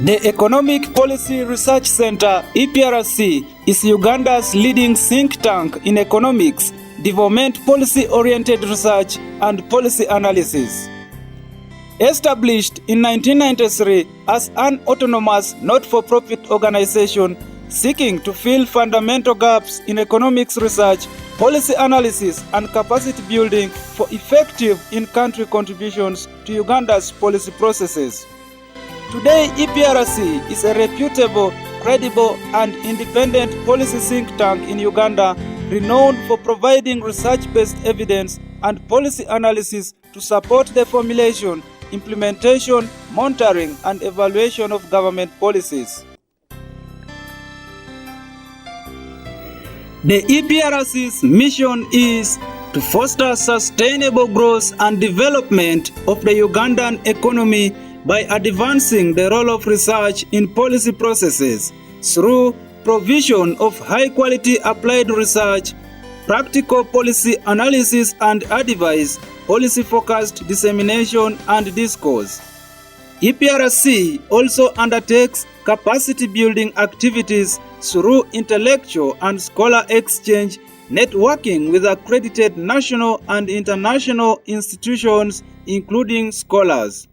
The Economic Policy Research Center, EPRC, is Uganda's leading think tank in economics, development policy-oriented research and policy analysis. Established in 1993 as an autonomous not-for-profit organization seeking to fill fundamental gaps in economics research, policy analysis and capacity building for effective in-country contributions to Uganda's policy processes. Today, EPRC is a reputable, credible and independent policy think tank in Uganda, renowned for providing research-based evidence and policy analysis to support the formulation, implementation, monitoring and evaluation of government policies. The EPRC's mission is to foster sustainable growth and development of the Ugandan economy by advancing the role of research in policy processes through provision of high-quality applied research, practical policy analysis and advice, policy-focused dissemination and discourse. EPRC also undertakes capacity-building activities through intellectual and scholar exchange, networking with accredited national and international institutions, including scholars.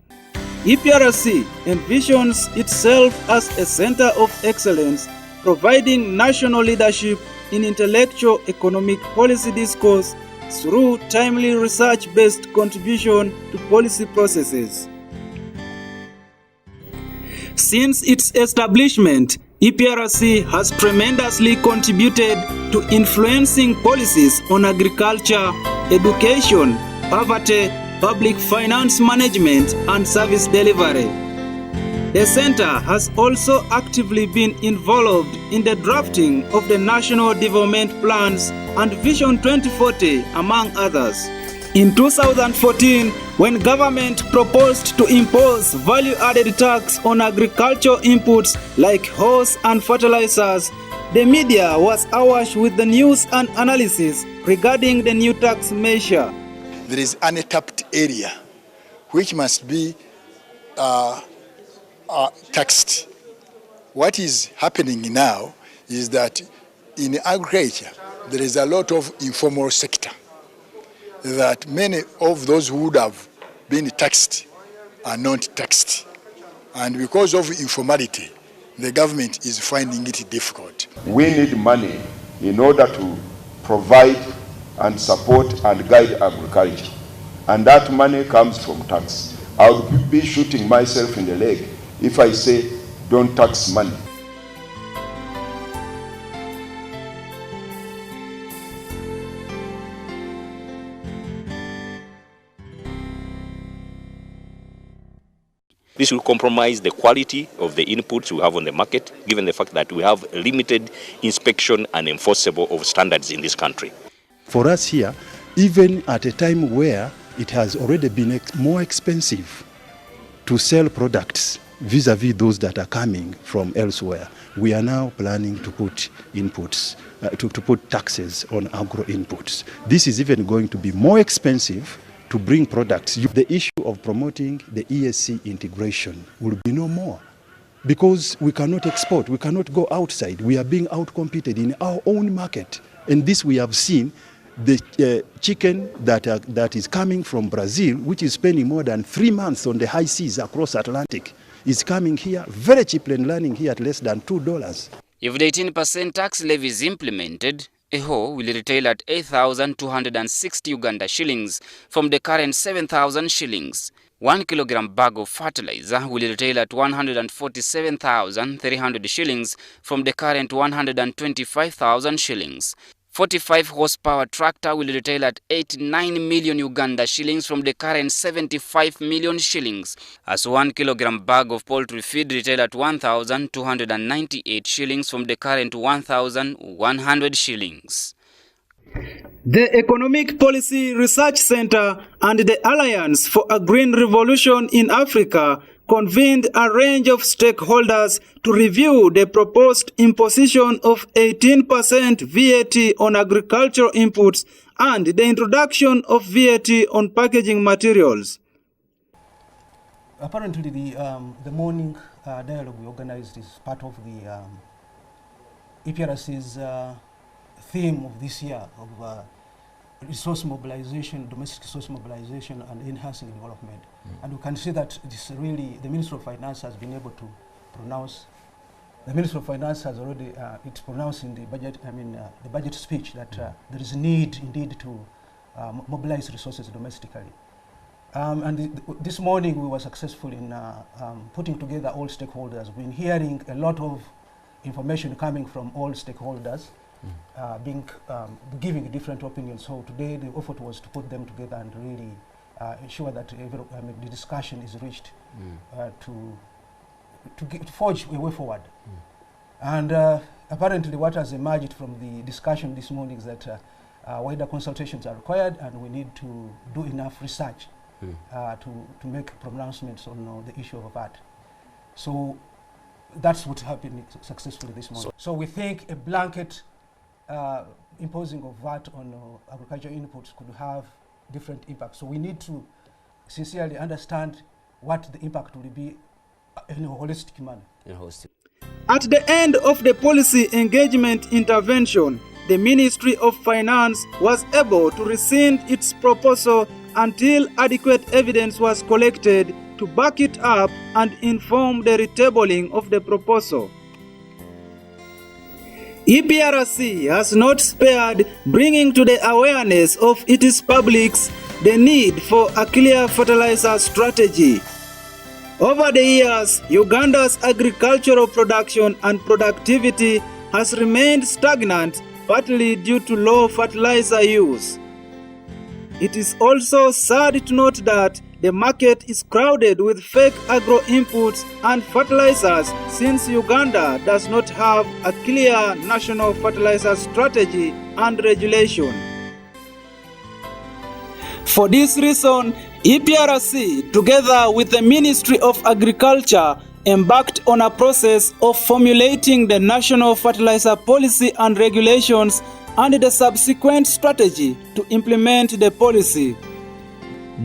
EPRC envisions itself as a center of excellence, providing national leadership in intellectual economic policy discourse through timely research-based contribution to policy processes. Since its establishment, EPRC has tremendously contributed to influencing policies on agriculture, education, poverty, public finance management and service delivery. The center has also actively been involved in the drafting of the National Development Plans and Vision 2040, among others. In 2014, when government proposed to impose value-added tax on agricultural inputs like horse and fertilizers, the media was awash with the news and analysis regarding the new tax measure. There is an untapped area which must be taxed. What is happening now is that in agriculture there is a lot of informal sector that many of those who would have been taxed are not taxed. And because of informality, the government is finding it difficult. We need money in order to provide and support and guide agriculture. And that money comes from tax. I would be shooting myself in the leg if I say, don't tax money. This will compromise the quality of the inputs we have on the market, given the fact that we have limited inspection and enforceable of standards in this country. For us here, even at a time where it has already been more expensive to sell products vis-a-vis those that are coming from elsewhere, we are now planning to put inputs, to put taxes on agro inputs. This is even going to be more expensive to bring products. The issue of promoting the ESC integration will be no more because we cannot export, we cannot go outside. We are being outcompeted in our own market. And this we have seen, the chicken that is coming from Brazil, which is spending more than 3 months on the high seas across Atlantic, is coming here very cheaply and landing here at less than $2. If the 18% tax levy is implemented, a hoe will retail at 8,260 Uganda shillings from the current 7,000 shillings. 1 kilogram bag of fertilizer will retail at 147,300 shillings from the current 125,000 shillings. 45 horsepower tractor will retail at 89 million Uganda shillings from the current 75 million shillings, as 1 kilogram bag of poultry feed retail at 1,298 shillings from the current 1,100 shillings. The Economic Policy Research Center and the Alliance for a Green Revolution in Africa convened a range of stakeholders to review the proposed imposition of 18% VAT on agricultural inputs and the introduction of VAT on packaging materials. apparently the morning dialogue we organized is part of the EPRC's theme of this year of resource mobilization, domestic resource mobilization and enhancing development. And we can see that this really, the Minister of Finance has been able to pronounce, the Minister of Finance has already, it's pronounced in the budget, the budget speech that there is a need indeed to mobilize resources domestically. This morning we were successful in putting together all stakeholders. We've been hearing a lot of information coming from all stakeholders, giving different opinions. So today the effort was to put them together and really ensure that the discussion is reached to forge a way forward. And apparently what has emerged from the discussion this morning is that wider consultations are required and we need to do enough research to make pronouncements on the issue of VAT. So that's what happened successfully this morning. So we think a blanket imposing of VAT on agricultural inputs could have different impacts. So we need to sincerely understand what the impact will be in a holistic manner. At the end of the policy engagement intervention, the Ministry of Finance was able to rescind its proposal until adequate evidence was collected to back it up and inform the retabling of the proposal. EPRC has not spared bringing to the awareness of its publics the need for a clear fertilizer strategy. Over the years, Uganda's agricultural production and productivity has remained stagnant, partly due to low fertilizer use. It is also sad to note that the market is crowded with fake agro inputs and fertilizers since Uganda does not have a clear national fertilizer strategy and regulation. For this reason, EPRC, together with the Ministry of Agriculture, embarked on a process of formulating the national fertilizer policy and regulations and the subsequent strategy to implement the policy.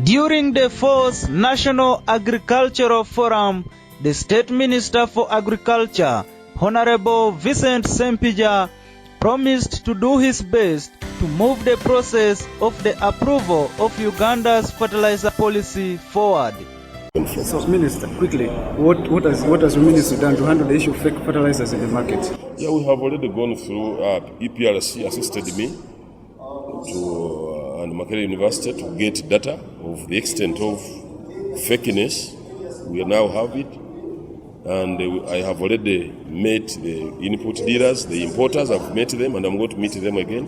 During the 4th National Agricultural Forum, the State Minister for Agriculture, Honorable Vincent Sempija, promised to do his best to move the process of the approval of Uganda's fertilizer policy forward. So, Minister, quickly, what has the Ministry done to handle the issue of fake fertilizers in the market? Yeah, we have already gone through. EPRC assisted me to and Makerere University to get data of the extent of fakeness. We now have it, and I have already met the input dealers, the importers. I've met them, and I'm going to meet them again.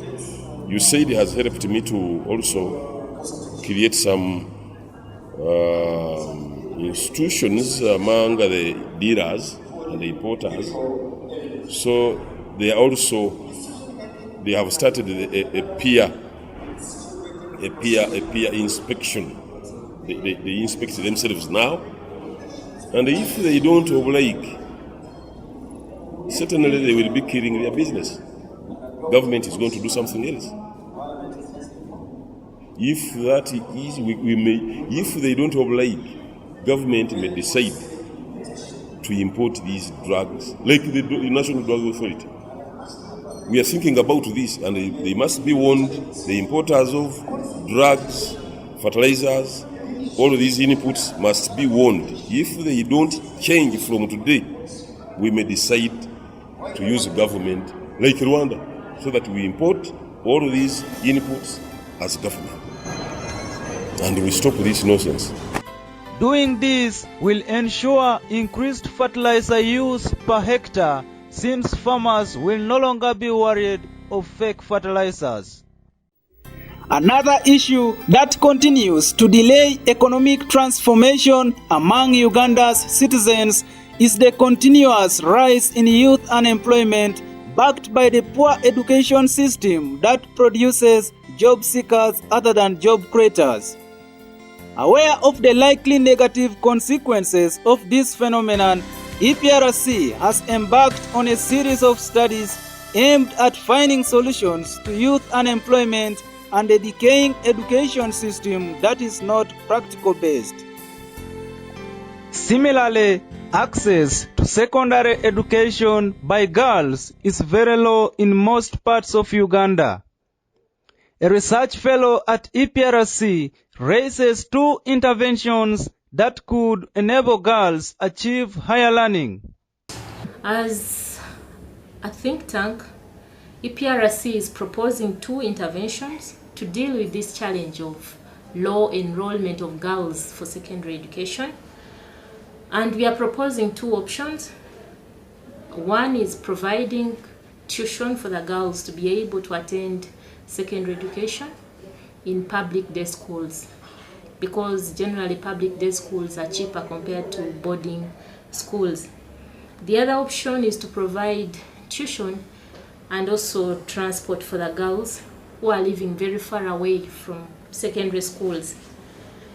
You said it has helped me to also create some institutions among the dealers and the importers. So they have started a peer inspection. They inspect themselves now, and if they don't oblige, certainly they will be killing their business. Government is going to do something else. If that is, if they don't oblige, government may decide to import these drugs, like the National Drug Authority. We are thinking about this, and they must be warned, the importers of drugs, fertilizers, all of these inputs must be warned. If they don't change from today, we may decide to use government like Rwanda, so that we import all of these inputs as government. And we stop this nonsense. Doing this will ensure increased fertilizer use per hectare, since farmers will no longer be worried of fake fertilizers. Another issue that continues to delay economic transformation among Uganda's citizens is the continuous rise in youth unemployment, backed by the poor education system that produces job seekers other than job creators. Aware of the likely negative consequences of this phenomenon, EPRC has embarked on a series of studies aimed at finding solutions to youth unemployment and a decaying education system that is not practical based. Similarly, access to secondary education by girls is very low in most parts of Uganda. A research fellow at EPRC raises 2 interventions that could enable girls achieve higher learning. As a think tank, EPRC is proposing 2 interventions to deal with this challenge of low enrollment of girls for secondary education. And we are proposing 2 options. One is providing tuition for the girls to be able to attend secondary education in public day schools, because generally public day schools are cheaper compared to boarding schools. The other option is to provide tuition and also transport for the girls who are living very far away from secondary schools.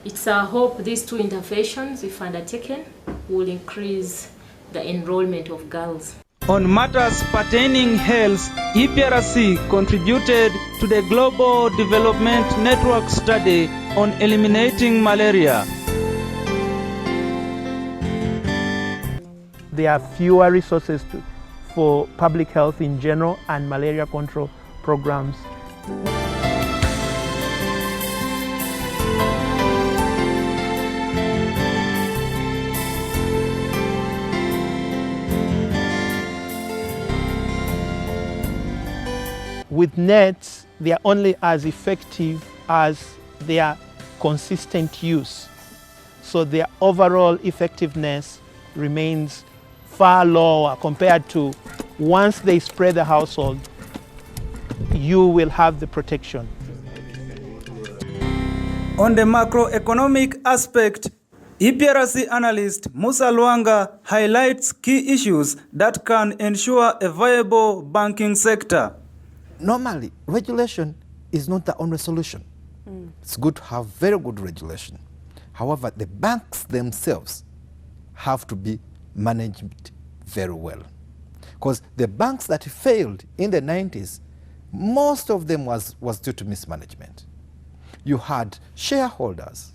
It's our hope these 2 interventions, if undertaken, will increase the enrollment of girls. On matters pertaining health, EPRC contributed to the Global Development Network study on eliminating malaria. There are fewer resources for public health in general and malaria control programs. With nets, they are only as effective as their consistent use. So their overall effectiveness remains far lower compared to once they spray the household, you will have the protection. On the macroeconomic aspect, EPRC analyst Musa Luanga highlights key issues that can ensure a viable banking sector. Normally, regulation is not the only solution. It's good to have very good regulation. However, the banks themselves have to be managed very well. Because the banks that failed in the 90s, most of them was due to mismanagement. You had shareholders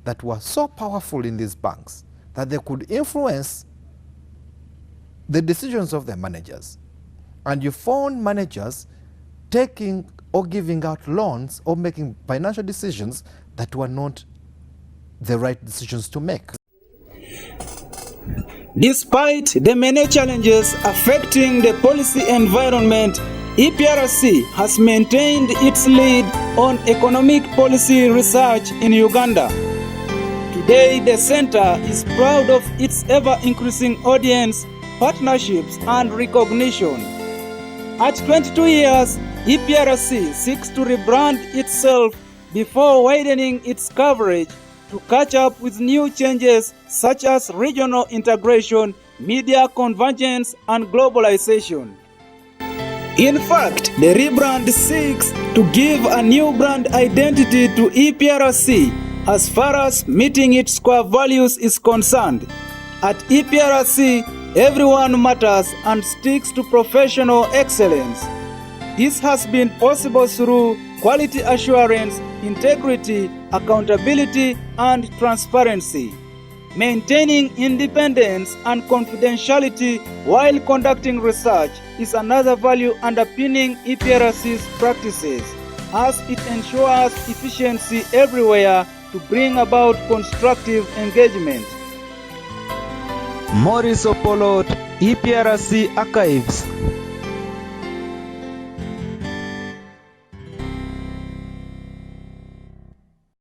that were so powerful in these banks that they could influence the decisions of their managers. And you found managers taking or giving out loans or making financial decisions that were not the right decisions to make. Despite the many challenges affecting the policy environment, EPRC has maintained its lead on economic policy research in Uganda. Today, the center is proud of its ever-increasing audience, partnerships, and recognition. At 22 years, EPRC seeks to rebrand itself before widening its coverage to catch up with new changes such as regional integration, media convergence, and globalization. In fact, the rebrand seeks to give a new brand identity to EPRC as far as meeting its core values is concerned. At EPRC, everyone matters and sticks to professional excellence. This has been possible through quality assurance, integrity, accountability, and transparency. Maintaining independence and confidentiality while conducting research is another value underpinning EPRC's practices, as it ensures efficiency everywhere to bring about constructive engagement. Mouris Opolot, EPRC Archives.